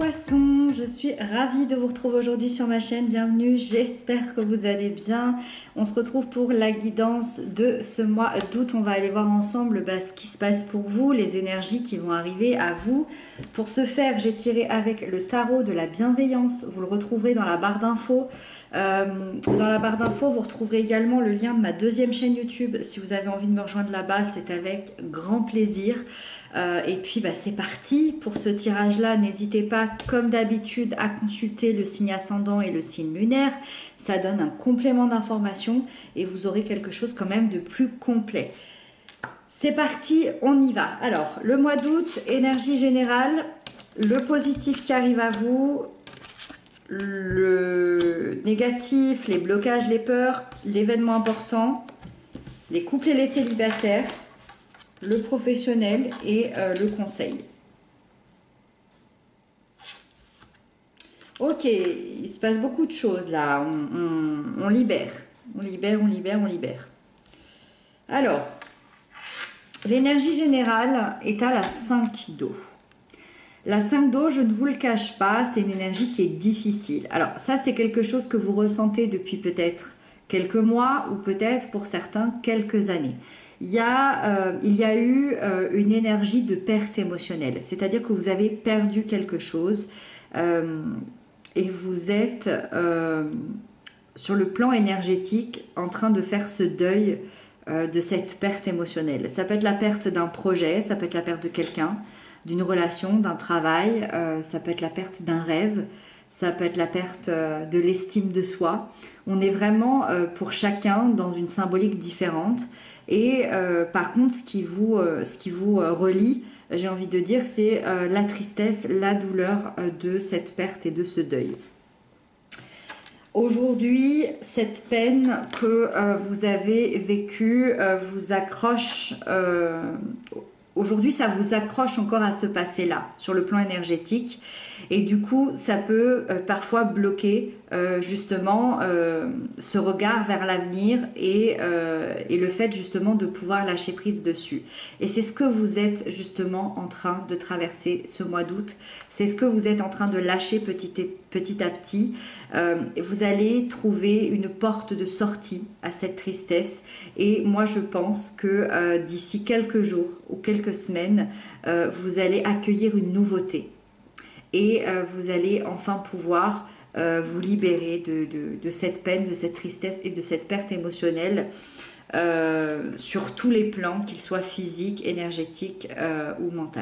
Poissons, je suis ravie de vous retrouver aujourd'hui sur ma chaîne, bienvenue, j'espère que vous allez bien. On se retrouve pour la guidance de ce mois d'août, on va aller voir ensemble ce qui se passe pour vous, les énergies qui vont arriver à vous. Pour ce faire, j'ai tiré avec le tarot de la bienveillance, vous le retrouverez dans la barre d'infos. Dans la barre d'infos, vous retrouverez également le lien de ma deuxième chaîne YouTube. Si vous avez envie de me rejoindre là-bas, c'est avec grand plaisir. Et puis c'est parti pour ce tirage là. N'hésitez pas comme d'habitude à consulter le signe ascendant et le signe lunaire, ça donne un complément d'information et vous aurez quelque chose quand même de plus complet. C'est parti, on y va. Alors le mois d'août, énergie générale, le positif qui arrive à vous, le négatif, les blocages, les peurs, l'événement important, les couples et les célibataires, le professionnel et le conseil. Ok, il se passe beaucoup de choses là, on libère. On libère. Alors, l'énergie générale est à la 5 d'eau. La 5 d'eau, je ne vous le cache pas, c'est une énergie qui est difficile. Alors ça, c'est quelque chose que vous ressentez depuis peut-être quelques mois ou peut-être pour certains quelques années. Il y a eu une énergie de perte émotionnelle, c'est-à-dire que vous avez perdu quelque chose et vous êtes sur le plan énergétique en train de faire ce deuil de cette perte émotionnelle. Ça peut être la perte d'un projet, ça peut être la perte de quelqu'un, d'une relation, d'un travail, ça peut être la perte d'un rêve, ça peut être la perte de l'estime de soi. On est vraiment pour chacun dans une symbolique différente. Et par contre, ce qui vous relie, j'ai envie de dire, c'est la tristesse, la douleur de cette perte et de ce deuil. Aujourd'hui, cette peine que vous avez vécue vous accroche. Aujourd'hui, ça vous accroche encore à ce passé-là, sur le plan énergétique. Et du coup, ça peut parfois bloquer justement ce regard vers l'avenir et le fait justement de pouvoir lâcher prise dessus. Et c'est ce que vous êtes justement en train de traverser ce mois d'août. C'est ce que vous êtes en train de lâcher petit à petit. Vous allez trouver une porte de sortie à cette tristesse. Et moi, je pense que d'ici quelques jours ou quelques semaines, vous allez accueillir une nouveauté. Et vous allez enfin pouvoir vous libérer de cette peine, de cette tristesse et de cette perte émotionnelle sur tous les plans, qu'ils soient physiques, énergétiques ou mentaux.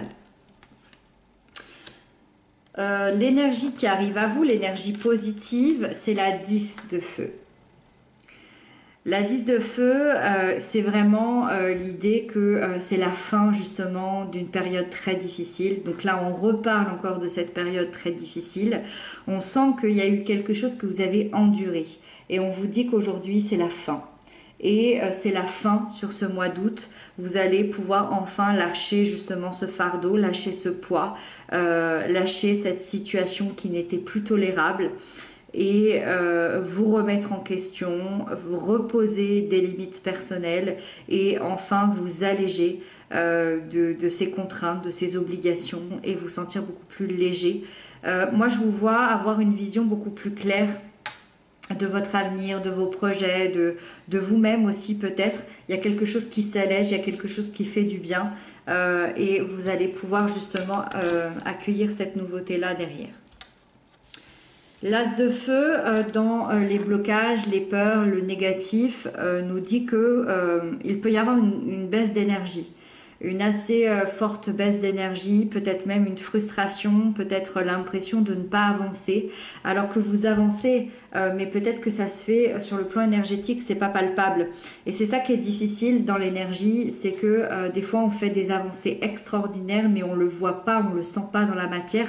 L'énergie qui arrive à vous, l'énergie positive, c'est la 10 de feu. La 10 de feu, c'est vraiment l'idée que c'est la fin justement d'une période très difficile. Donc là, on reparle encore de cette période très difficile. On sent qu'il y a eu quelque chose que vous avez enduré. Et on vous dit qu'aujourd'hui, c'est la fin. Et c'est la fin sur ce mois d'août. Vous allez pouvoir enfin lâcher justement ce fardeau, lâcher ce poids, lâcher cette situation qui n'était plus tolérable. Et vous remettre en question, vous reposer des limites personnelles et enfin vous alléger de ces contraintes, de ces obligations et vous sentir beaucoup plus léger. Moi, je vous vois avoir une vision beaucoup plus claire de votre avenir, de vos projets, de vous-même aussi peut-être. Il y a quelque chose qui s'allège, il y a quelque chose qui fait du bien et vous allez pouvoir justement accueillir cette nouveauté-là derrière. L'as de feu, dans les blocages, les peurs, le négatif, nous dit qu'il peut y avoir une baisse d'énergie. Une assez forte baisse d'énergie, peut-être même une frustration, peut-être l'impression de ne pas avancer, alors que vous avancez, mais peut-être que ça se fait sur le plan énergétique, c'est pas palpable. Et c'est ça qui est difficile dans l'énergie, c'est que des fois on fait des avancées extraordinaires, mais on le voit pas, on le sent pas dans la matière.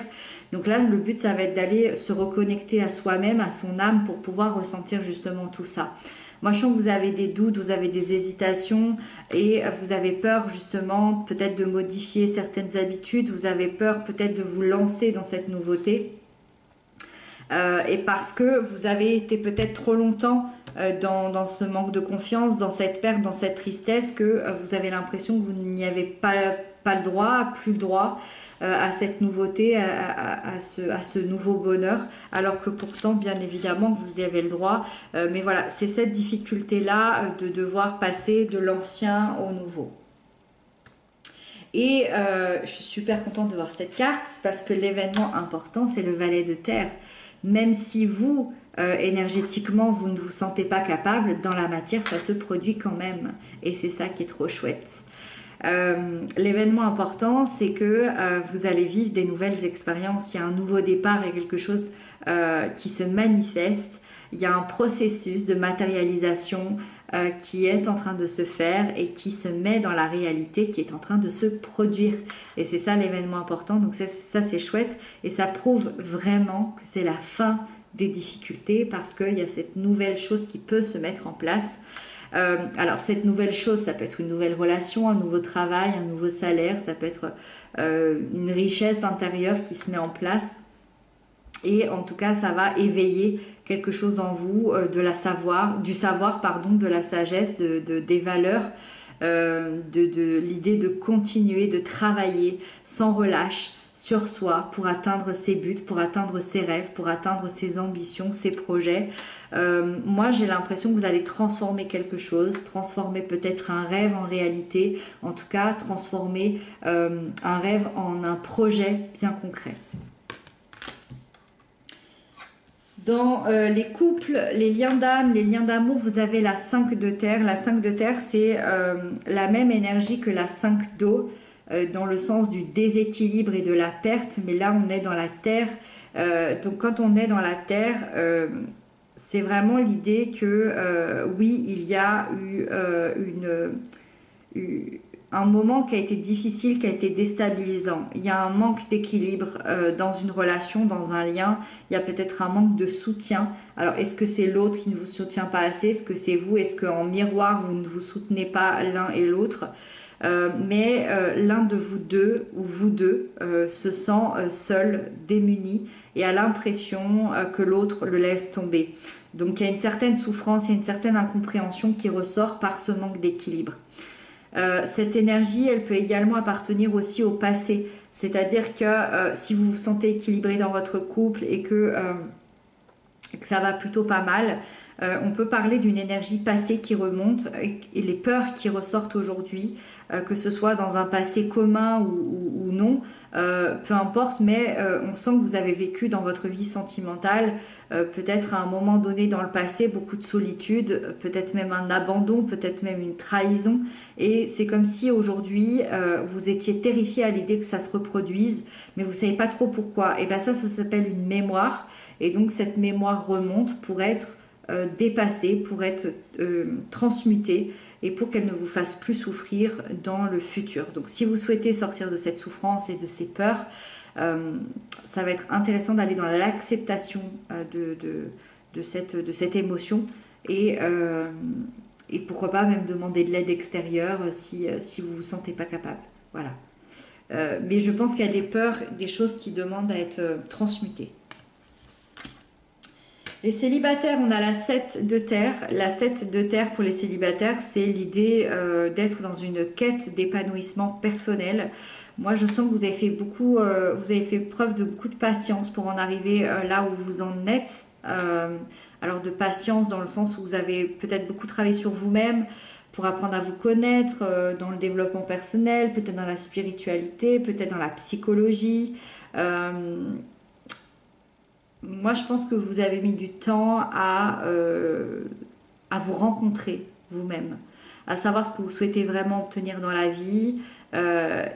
Donc là, le but, ça va être d'aller se reconnecter à soi-même, à son âme, pour pouvoir ressentir justement tout ça. Moi, je sens que vous avez des doutes, vous avez des hésitations et vous avez peur justement peut-être de modifier certaines habitudes, vous avez peur peut-être de vous lancer dans cette nouveauté. Et parce que vous avez été peut-être trop longtemps dans ce manque de confiance, dans cette perte, dans cette tristesse, que vous avez l'impression que vous n'y avez pas pas le droit, plus le droit à cette nouveauté, à ce nouveau bonheur, alors que pourtant, bien évidemment, vous y avez le droit. Mais voilà, c'est cette difficulté-là de devoir passer de l'ancien au nouveau. Et je suis super contente de voir cette carte parce que l'événement important, c'est le valet de terre. Même si vous, énergétiquement, vous ne vous sentez pas capable, dans la matière, ça se produit quand même. Et c'est ça qui est trop chouette. L'événement important, c'est que vous allez vivre des nouvelles expériences. Il y a un nouveau départ et quelque chose qui se manifeste. Il y a un processus de matérialisation qui est en train de se faire et qui se met dans la réalité, qui est en train de se produire. Et c'est ça l'événement important. Donc ça c'est chouette et ça prouve vraiment que c'est la fin des difficultés parce qu'il y a cette nouvelle chose qui peut se mettre en place. Alors cette nouvelle chose, ça peut être une nouvelle relation, un nouveau travail, un nouveau salaire, ça peut être une richesse intérieure qui se met en place. Et en tout cas, ça va éveiller quelque chose en vous, du savoir, pardon, de la sagesse, des valeurs, de l'idée de continuer, de travailler sans relâche sur soi pour atteindre ses buts, pour atteindre ses rêves, pour atteindre ses ambitions, ses projets. Moi, j'ai l'impression que vous allez transformer quelque chose, transformer peut-être un rêve en réalité, en tout cas transformer un rêve en un projet bien concret. Dans les couples, les liens d'âme, les liens d'amour, vous avez la 5 de terre. La 5 de terre, c'est la même énergie que la 5 d'eau, dans le sens du déséquilibre et de la perte. Mais là, on est dans la terre. Donc, quand on est dans la terre, c'est vraiment l'idée que, oui, il y a eu un moment qui a été difficile, qui a été déstabilisant. Il y a un manque d'équilibre dans une relation, dans un lien. Il y a peut-être un manque de soutien. Alors, est-ce que c'est l'autre qui ne vous soutient pas assez? Est-ce que c'est vous? Est-ce qu'en miroir, vous ne vous soutenez pas l'un et l'autre? Mais l'un de vous deux ou vous deux se sent seul, démuni et a l'impression que l'autre le laisse tomber. Donc, il y a une certaine souffrance, il y a une certaine incompréhension qui ressort par ce manque d'équilibre. Cette énergie, elle peut également appartenir aussi au passé. C'est-à-dire que si vous vous sentez équilibré dans votre couple et que ça va plutôt pas mal, on peut parler d'une énergie passée qui remonte et les peurs qui ressortent aujourd'hui, que ce soit dans un passé commun ou non, peu importe, mais on sent que vous avez vécu dans votre vie sentimentale, peut-être à un moment donné dans le passé, beaucoup de solitude, peut-être même un abandon, peut-être même une trahison, et c'est comme si aujourd'hui vous étiez terrifié à l'idée que ça se reproduise, mais vous ne savez pas trop pourquoi. Et bien ça s'appelle une mémoire, et donc cette mémoire remonte pour être dépassée, pour être transmutée et pour qu'elle ne vous fasse plus souffrir dans le futur. Donc si vous souhaitez sortir de cette souffrance et de ces peurs, ça va être intéressant d'aller dans l'acceptation de cette émotion et pourquoi pas même demander de l'aide extérieure si vous ne vous sentez pas capable. Voilà. Mais je pense qu'il y a des peurs, des choses qui demandent à être transmutées. Les célibataires, on a la 7 de terre. La 7 de terre pour les célibataires, c'est l'idée d'être dans une quête d'épanouissement personnel. Moi, je sens que vous avez fait vous avez fait preuve de beaucoup de patience pour en arriver là où vous en êtes. Alors de patience dans le sens où vous avez peut-être beaucoup travaillé sur vous-même pour apprendre à vous connaître, dans le développement personnel, peut-être dans la spiritualité, peut-être dans la psychologie. Moi, je pense que vous avez mis du temps à vous rencontrer vous-même, à savoir ce que vous souhaitez vraiment obtenir dans la vie.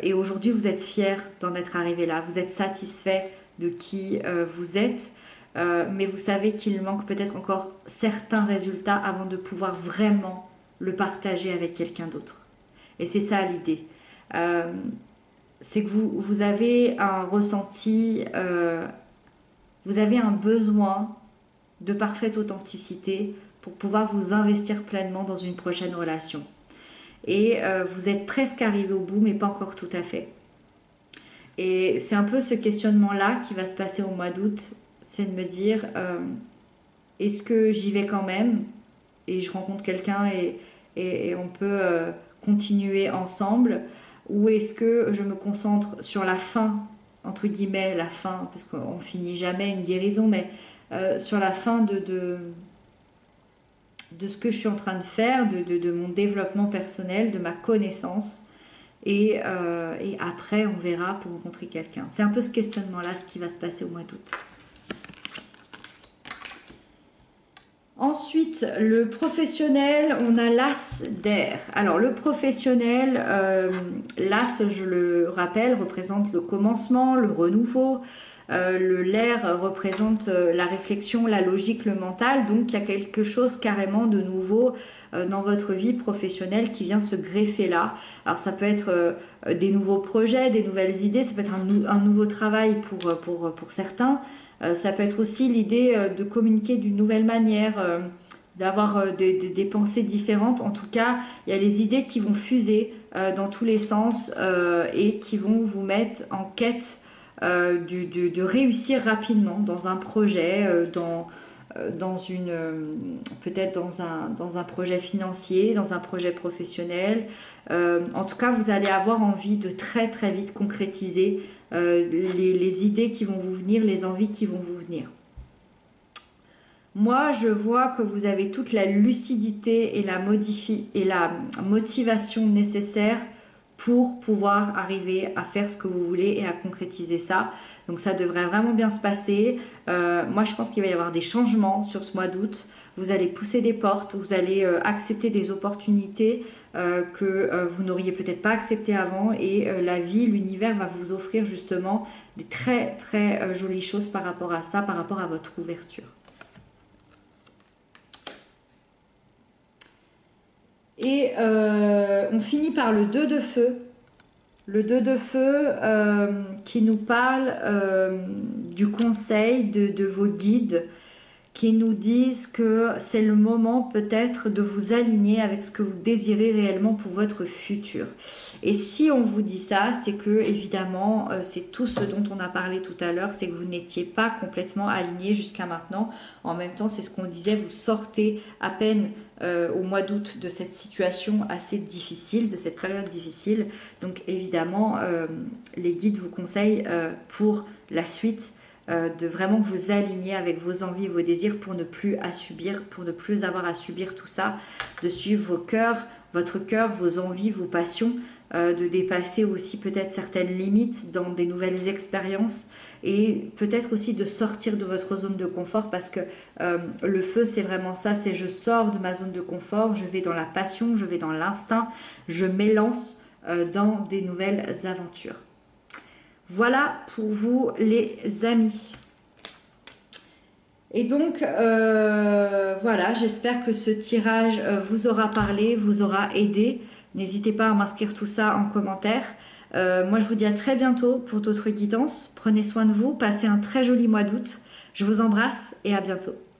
Et aujourd'hui, vous êtes fier d'en être arrivé là. Vous êtes satisfait de qui vous êtes. Mais vous savez qu'il manque peut-être encore certains résultats avant de pouvoir vraiment le partager avec quelqu'un d'autre. Et c'est ça l'idée. C'est que vous avez un ressenti... vous avez un besoin de parfaite authenticité pour pouvoir vous investir pleinement dans une prochaine relation. Et vous êtes presque arrivé au bout, mais pas encore tout à fait. Et c'est un peu ce questionnement-là qui va se passer au mois d'août, c'est de me dire, est-ce que j'y vais quand même et je rencontre quelqu'un et on peut continuer ensemble, ou est-ce que je me concentre sur la fin, entre guillemets, la fin, parce qu'on finit jamais une guérison, mais sur la fin de ce que je suis en train de faire, de mon développement personnel, de ma connaissance. Et après, on verra pour rencontrer quelqu'un. C'est un peu ce questionnement-là, ce qui va se passer au mois d'août. Ensuite, le professionnel, on a l'as d'air. Alors, le professionnel, l'as, je le rappelle, représente le commencement, le renouveau. L'air représente la réflexion, la logique, le mental. Donc, il y a quelque chose carrément de nouveau dans votre vie professionnelle qui vient se greffer là. Alors, ça peut être des nouveaux projets, des nouvelles idées. Ça peut être un nouveau travail pour certains. Ça peut être aussi l'idée de communiquer d'une nouvelle manière, d'avoir des pensées différentes. En tout cas, il y a les idées qui vont fuser dans tous les sens et qui vont vous mettre en quête de réussir rapidement dans un projet, peut-être dans un projet financier, dans un projet professionnel. En tout cas, vous allez avoir envie de très très vite concrétiser les idées qui vont vous venir, les envies qui vont vous venir. Moi, je vois que vous avez toute la lucidité et la motivation nécessaire pour pouvoir arriver à faire ce que vous voulez et à concrétiser ça. Donc ça devrait vraiment bien se passer. Moi, je pense qu'il va y avoir des changements sur ce mois d'août. Vous allez pousser des portes, vous allez accepter des opportunités que vous n'auriez peut-être pas acceptées avant. Et la vie, l'univers va vous offrir justement des très très jolies choses par rapport à ça, par rapport à votre ouverture. Et on finit par le 2 de feu. Le 2 de feu qui nous parle du conseil de vos guides, qui nous disent que c'est le moment peut-être de vous aligner avec ce que vous désirez réellement pour votre futur. Et si on vous dit ça, c'est que évidemment, c'est tout ce dont on a parlé tout à l'heure, c'est que vous n'étiez pas complètement aligné jusqu'à maintenant. En même temps, c'est ce qu'on disait, vous sortez à peine au mois d'août de cette situation assez difficile, de cette période difficile. Donc évidemment, les guides vous conseillent pour la suite de vraiment vous aligner avec vos envies et vos désirs pour ne plus avoir à subir tout ça, de suivre votre cœur, vos envies, vos passions, de dépasser aussi peut-être certaines limites dans des nouvelles expériences et peut-être aussi de sortir de votre zone de confort parce que le feu c'est vraiment ça, c'est je sors de ma zone de confort, je vais dans la passion, je vais dans l'instinct, je m'élance dans des nouvelles aventures. Voilà pour vous les amis. Et donc voilà, j'espère que ce tirage vous aura parlé, vous aura aidé. N'hésitez pas à m'inscrire tout ça en commentaire. Moi je vous dis à très bientôt pour d'autres guidances. Prenez soin de vous, passez un très joli mois d'août. Je vous embrasse et à bientôt.